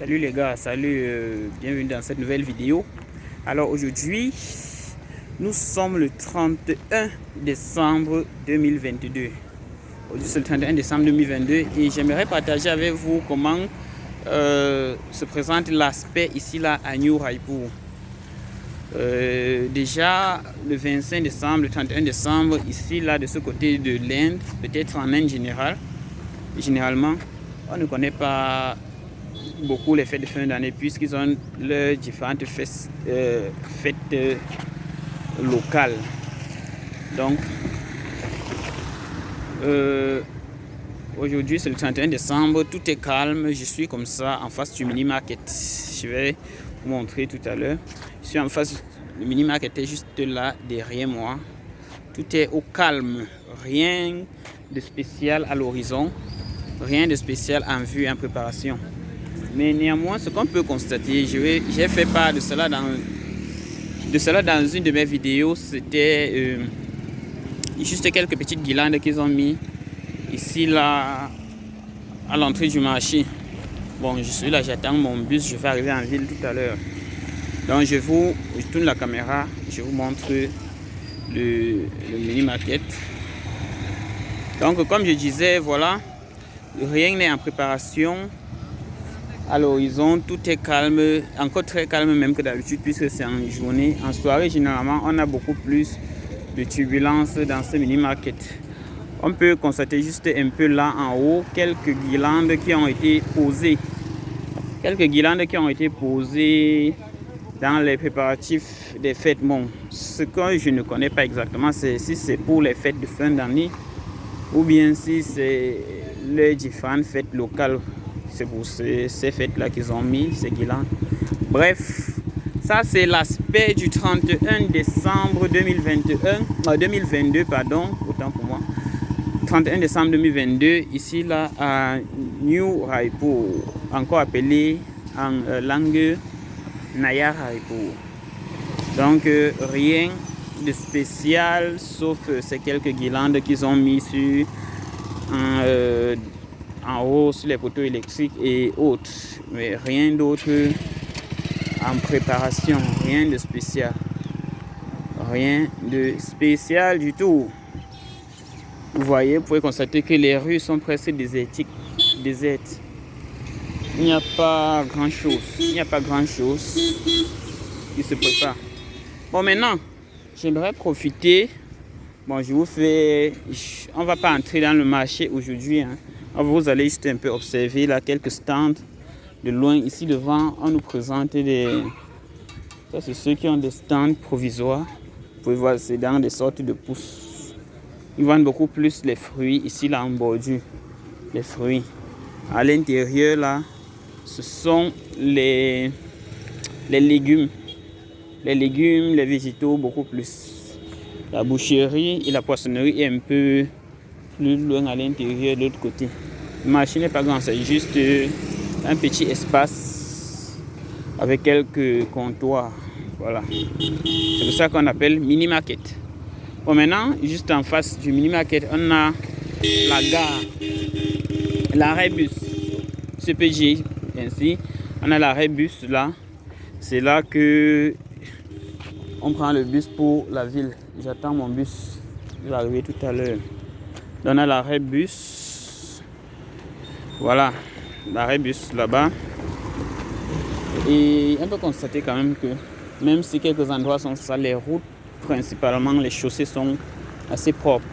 Salut les gars, salut, bienvenue dans cette nouvelle vidéo. Alors aujourd'hui, nous sommes le 31 décembre 2022. Aujourd'hui c'est le 31 décembre 2022 et j'aimerais partager avec vous comment se présente l'aspect ici là à New Raipur. Déjà le 25 décembre, le 31 décembre, ici là de ce côté de l'Inde, peut-être en Inde généralement, on ne connaît pas beaucoup les fêtes de fin d'année puisqu'ils ont leurs différentes fêtes locales. Donc aujourd'hui c'est le 31 décembre, tout est calme, je suis comme ça en face du mini market. Je vais vous montrer tout à l'heure. Je suis en face, le mini market est juste là derrière moi. Tout est au calme, rien de spécial à l'horizon, rien de spécial en vue et en préparation. Mais néanmoins, ce qu'on peut constater, j'ai fait part de cela dans une de mes vidéos. C'était juste quelques petites guirlandes qu'ils ont mis ici là à l'entrée du marché. Bon, je suis là, j'attends mon bus, je vais arriver en ville tout à l'heure. Donc je tourne la caméra, je vous montre le mini market. Donc comme je disais, voilà, rien n'est en préparation. À l'horizon, tout est calme, encore très calme même que d'habitude puisque c'est en journée. En soirée, généralement, on a beaucoup plus de turbulences dans ce mini-market. On peut constater juste un peu là en haut quelques guirlandes qui ont été posées. Quelques guirlandes qui ont été posées dans les préparatifs des fêtes. Bon, ce que je ne connais pas exactement, c'est si c'est pour les fêtes de fin d'année ou bien si c'est les différentes fêtes locales. C'est pour ces fêtes-là qu'ils ont mis, ces guirlandes. Bref, ça c'est l'aspect du 31 décembre 2022, pardon, autant pour moi. 31 décembre 2022, ici là à New Raipur, encore appelé en langue Naya Raipur. Donc rien de spécial, sauf ces quelques guirlandes qu'ils ont mis sur en haut sur les poteaux électriques et autres, mais rien d'autre en préparation, rien de spécial du tout. Vous voyez, vous pouvez constater que les rues sont presque désertes. Il n'y a pas grand chose qui se prépare. Bon, maintenant j'aimerais profiter. Bon, on va pas entrer dans le marché aujourd'hui, hein. Vous allez juste un peu observer là quelques stands de loin. Ici devant, on nous présente ça c'est ceux qui ont des stands provisoires. Vous pouvez voir, c'est dans des sortes de pousses. Ils vendent beaucoup plus les fruits. Ici là en bordure, les fruits. À l'intérieur là, ce sont les légumes. Les légumes, les végétaux, beaucoup plus. La boucherie et la poissonnerie est un peu plus loin à l'intérieur de l'autre côté. Le marché n'est pas grand, c'est juste un petit espace avec quelques comptoirs. Voilà. C'est pour ça qu'on appelle mini market. Bon, maintenant, juste en face du mini market, on a la gare, l'arrêt bus, CPG, ainsi. On a l'arrêt bus là. C'est là que on prend le bus pour la ville. J'attends mon bus. Il va arriver tout à l'heure. On a l'arrêt bus. Voilà, l'arrêt bus là-bas. Et on peut constater quand même que même si quelques endroits sont sales, les routes, principalement les chaussées, sont assez propres.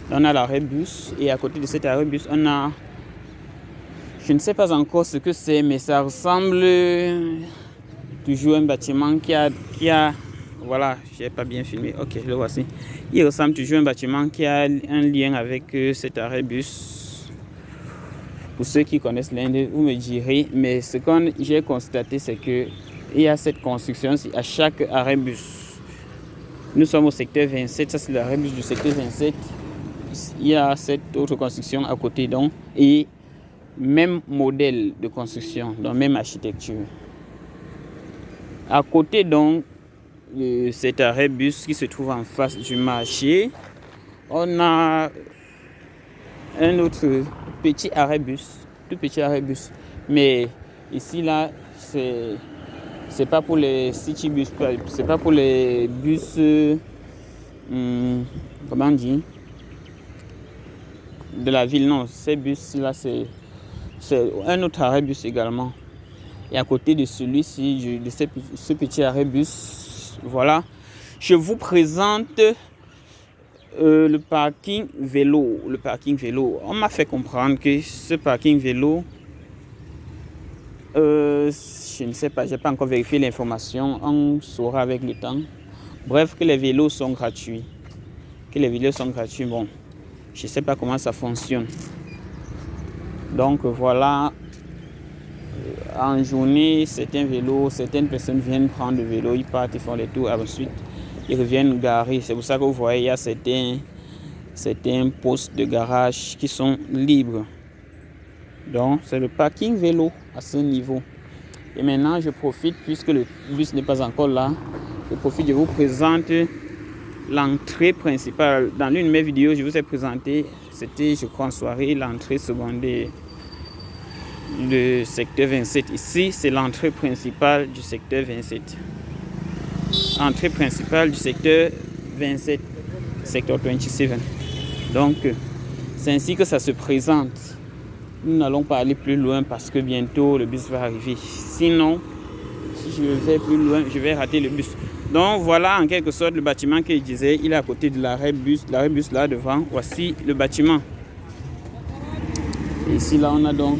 On a l'arrêt bus et à côté de cet arrêt bus, on a, je ne sais pas encore ce que c'est, mais ça ressemble toujours à un bâtiment qui a voilà, j'ai pas bien filmé. Ok, le voici. Il ressemble toujours à un bâtiment qui a un lien avec cet arrêt bus. Pour ceux qui connaissent l'Inde, vous me direz. Mais ce que j'ai constaté, c'est que il y a cette construction à chaque arrêt bus. Nous sommes au secteur 27. Ça, c'est l'arrêt bus du secteur 27. Il y a cette autre construction à côté, donc, et même modèle de construction, donc même architecture. À côté, donc, cet arrêt bus qui se trouve en face du marché, on a un autre petit arrêt bus, tout petit arrêt bus, mais Ici, là, c'est pas pour les city bus, c'est pas pour les bus, comment on dit, de la ville, non. Ces bus-là, c'est un autre arrêt bus également. Et à côté de celui-ci, de ce petit arrêt bus, voilà, je vous présente le parking vélo. Le parking vélo. On m'a fait comprendre que ce parking vélo, je ne sais pas, j'ai pas encore vérifié l'information. On saura avec le temps. Bref, que les vélos sont gratuits. Bon, je ne sais pas comment ça fonctionne. Donc voilà. En journée, certaines personnes viennent prendre le vélo, ils partent, ils font les tours, ensuite ils reviennent garer. C'est pour ça que vous voyez, il y a certains postes de garage qui sont libres. Donc c'est le parking vélo à ce niveau. Et maintenant, je profite, puisque le bus n'est pas encore là, je profite de vous présenter l'entrée principale. Dans l'une de mes vidéos, je vous ai présenté, c'était je crois en soirée, l'entrée secondaire. Le secteur 27. Ici, c'est l'entrée principale du secteur 27. Entrée principale du secteur 27, secteur 27. Donc, c'est ainsi que ça se présente. Nous n'allons pas aller plus loin parce que bientôt le bus va arriver. Sinon, si je vais plus loin, je vais rater le bus. Donc, voilà en quelque sorte le bâtiment que je disais. Il est à côté de l'arrêt bus. L'arrêt bus là devant. Voici le bâtiment. Et ici, là, on a donc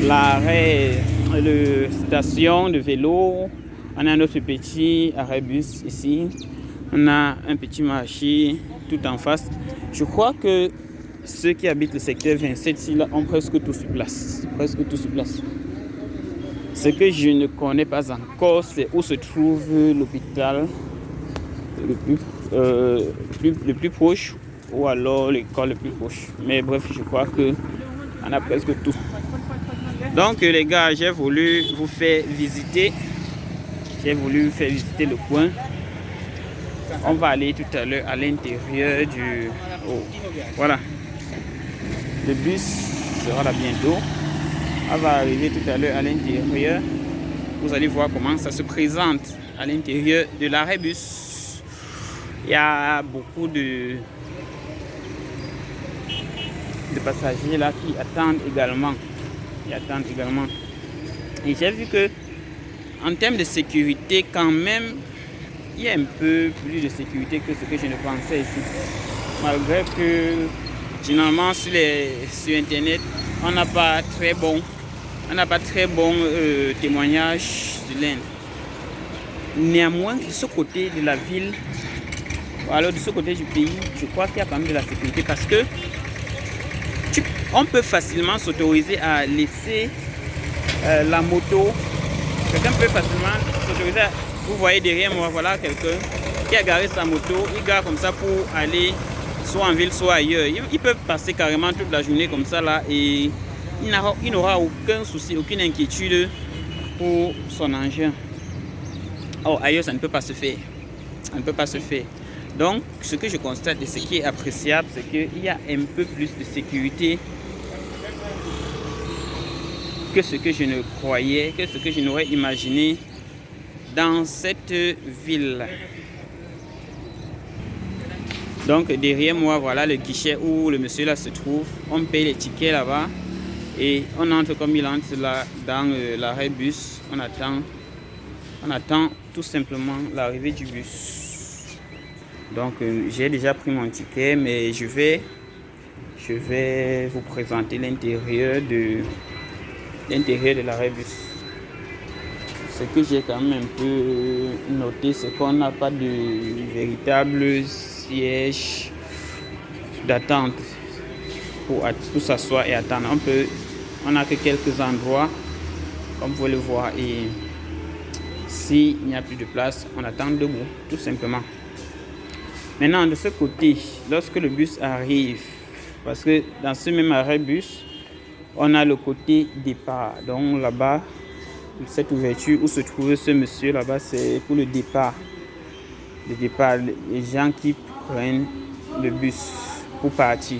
l'arrêt, la station de vélo. On a un autre petit arrêt bus ici. On a un petit marché tout en face. Je crois que ceux qui habitent le secteur 27 ici, là, ont presque tout sur place. Ce que je ne connais pas encore, c'est où se trouve l'hôpital le plus proche, ou alors l'école le plus proche. Mais bref, je crois qu'on a presque tout. Donc les gars, j'ai voulu vous faire visiter le coin. On va aller tout à l'heure à l'intérieur du... Oh, voilà. Le bus sera là bientôt. On va arriver tout à l'heure à l'intérieur. Vous allez voir comment ça se présente à l'intérieur de l'arrêt bus. Il y a beaucoup de passagers là qui attendent également. Et j'ai vu que en termes de sécurité, quand même, il y a un peu plus de sécurité que ce que je ne pensais ici. Malgré que généralement sur internet, on n'a pas très bon témoignage de l'Inde. Néanmoins, de ce côté de la ville, ou alors de ce côté du pays, je crois qu'il y a quand même de la sécurité parce que on peut facilement s'autoriser à laisser la moto. Quelqu'un peut facilement s'autoriser à... Vous voyez derrière moi, voilà quelqu'un qui a garé sa moto. Il gare comme ça pour aller soit en ville, soit ailleurs. Il peut passer carrément toute la journée comme ça là et il n'aura aucun souci, aucune inquiétude pour son engin. Oh, ailleurs, ça ne peut pas se faire. Donc, ce que je constate et ce qui est appréciable, c'est qu'il y a un peu plus de sécurité que ce que je ne croyais, que ce que je n'aurais imaginé dans cette ville. Donc, derrière moi, voilà le guichet où le monsieur là se trouve. On paye les tickets là-bas et on entre comme il entre là dans l'arrêt bus. On attend tout simplement l'arrivée du bus. Donc j'ai déjà pris mon ticket, mais je vais vous présenter l'intérieur de l'arrêt bus. Ce que j'ai quand même un peu noté, c'est qu'on n'a pas de véritable siège d'attente pour s'asseoir et attendre. On n'a que quelques endroits, comme vous le voyez, et s'il n'y a plus de place, on attend debout, tout simplement. Maintenant, de ce côté, lorsque le bus arrive, parce que dans ce même arrêt bus, on a le côté départ. Donc là-bas, cette ouverture où se trouve ce monsieur là-bas, c'est pour le départ. Les gens qui prennent le bus pour partir.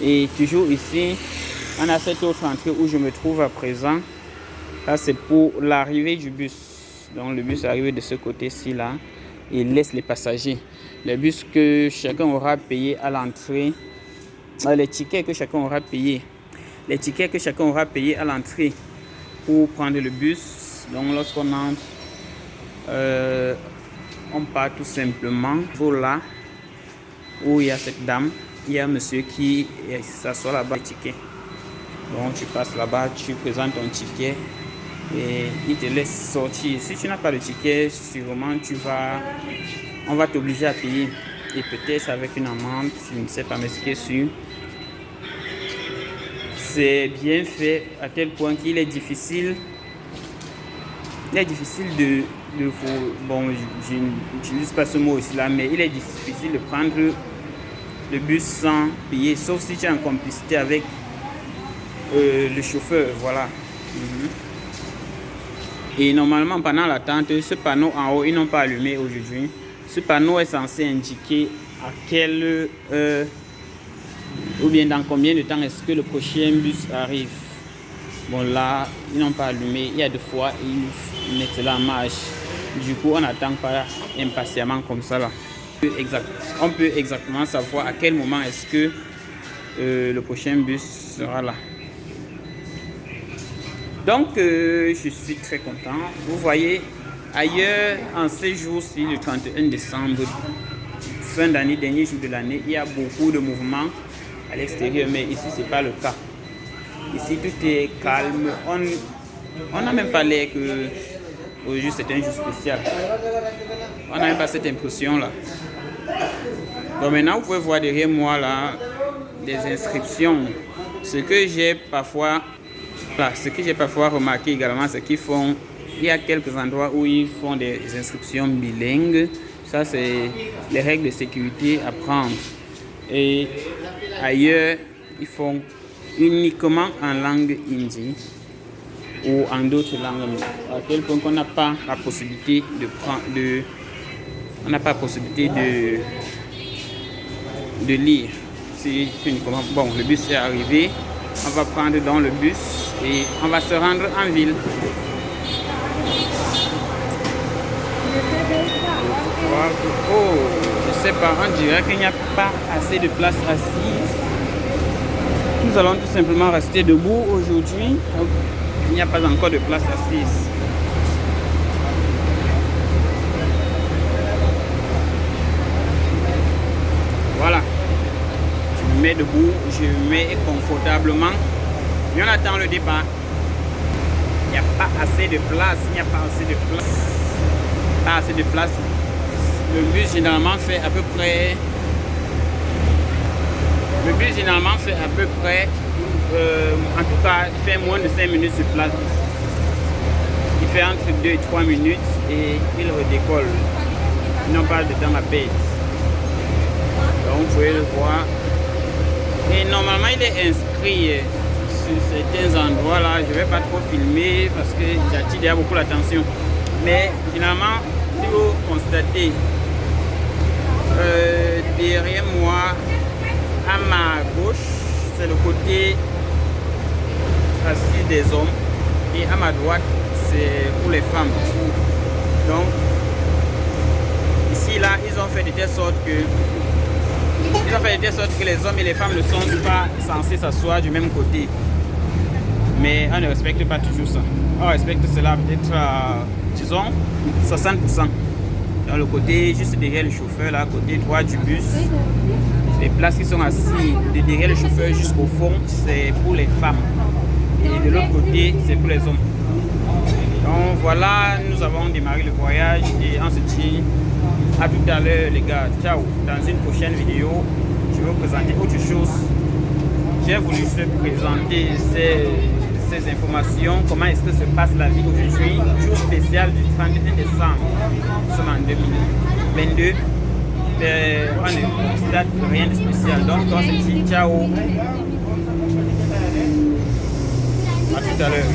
Et toujours ici, on a cette autre entrée où je me trouve à présent. Là, c'est pour l'arrivée du bus. Donc, le bus est arrivé de ce côté-ci, là. Il laisse les passagers. Le bus que chacun aura payé à l'entrée. Les tickets que chacun aura payé. Les tickets que chacun aura payé à l'entrée pour prendre le bus. Donc, lorsqu'on entre, on part tout simplement pour là où il y a cette dame. Il y a un monsieur qui s'assoit là-bas, le ticket. Donc, tu passes là-bas, tu présentes ton ticket et il te laisse sortir. Si tu n'as pas de ticket, sûrement on va t'obliger à payer. Et peut-être avec une amende, je ne sais pas, mais ce qui est sûr, c'est bien fait à tel point qu'il est difficile. Il est difficile bon, je n'utilise pas ce mot ici là, mais il est difficile de prendre le bus sans payer, sauf si tu es en complicité avec le chauffeur, voilà. Et normalement, pendant l'attente, ce panneau en haut, ils n'ont pas allumé aujourd'hui. Ce panneau est censé indiquer à quelle heure ou bien dans combien de temps est-ce que le prochain bus arrive. Bon, là, ils n'ont pas allumé. Il y a deux fois, ils mettent la marche. Du coup, on n'attend pas impatiemment comme ça là. On peut exactement savoir à quel moment est-ce que le prochain bus sera là. Donc, je suis très content. Vous voyez, ailleurs, en ces jours-ci, le 31 décembre, fin d'année, dernier jour de l'année, il y a beaucoup de mouvements à l'extérieur, mais ici, ce n'est pas le cas. Ici, tout est calme. On n'a même pas l'air que aujourd'hui, c'est un jour spécial. On n'a même pas cette impression-là. Donc maintenant, vous pouvez voir derrière moi, là, des inscriptions. Ce que j'ai parfois remarqué également, c'est qu'il y a quelques endroits où ils font des inscriptions bilingues. Ça, c'est les règles de sécurité à prendre. Et ailleurs, ils font uniquement en langue hindi ou en d'autres langues. À tel point qu'on n'a pas la possibilité de lire. Bon, le bus est arrivé. On va prendre dans le bus et on va se rendre en ville. Oh, je sais pas, on dirait qu'il n'y a pas assez de place assise. Nous allons tout simplement rester debout aujourd'hui. Il n'y a pas encore de place assise. Voilà. Je me mets debout, je me mets confortablement. Et on attend le départ. Il n'y a pas assez de place. Il n'y a pas assez de place. Pas assez de place. Le bus généralement fait à peu près. En tout cas, il fait moins de 5 minutes sur place. Il fait entre 2 et 3 minutes et il redécolle. Ils n'ont pas de temps à perdre. Donc vous pouvez le voir. Et normalement, il est inscrit sur certains endroits là. Je ne vais pas trop filmer parce que j'attire déjà beaucoup l'attention. Mais finalement, si vous constatez derrière moi, à ma gauche, c'est le côté assis des hommes et à ma droite, c'est pour les femmes. Donc, ici, là, ils ont fait de telle sorte que les hommes et les femmes ne sont pas censés s'asseoir du même côté. Mais on ne respecte pas toujours ça. On respecte cela peut-être à, disons, 60%. Dans le côté juste derrière le chauffeur, là, côté droit du bus, les places qui sont assises de derrière le chauffeur jusqu'au fond, c'est pour les femmes. Et de l'autre côté, c'est pour les hommes. Donc voilà, nous avons démarré le voyage et on se dit à tout à l'heure les gars. Ciao. Dans une prochaine vidéo, je vais vous présenter autre chose. J'ai voulu se présenter ces informations, comment est-ce que se passe la vie aujourd'hui, jour spécial du 31 décembre. Nous sommes en 2022. On ne constate rien de spécial. Donc on se dit ciao. À tout à l'heure.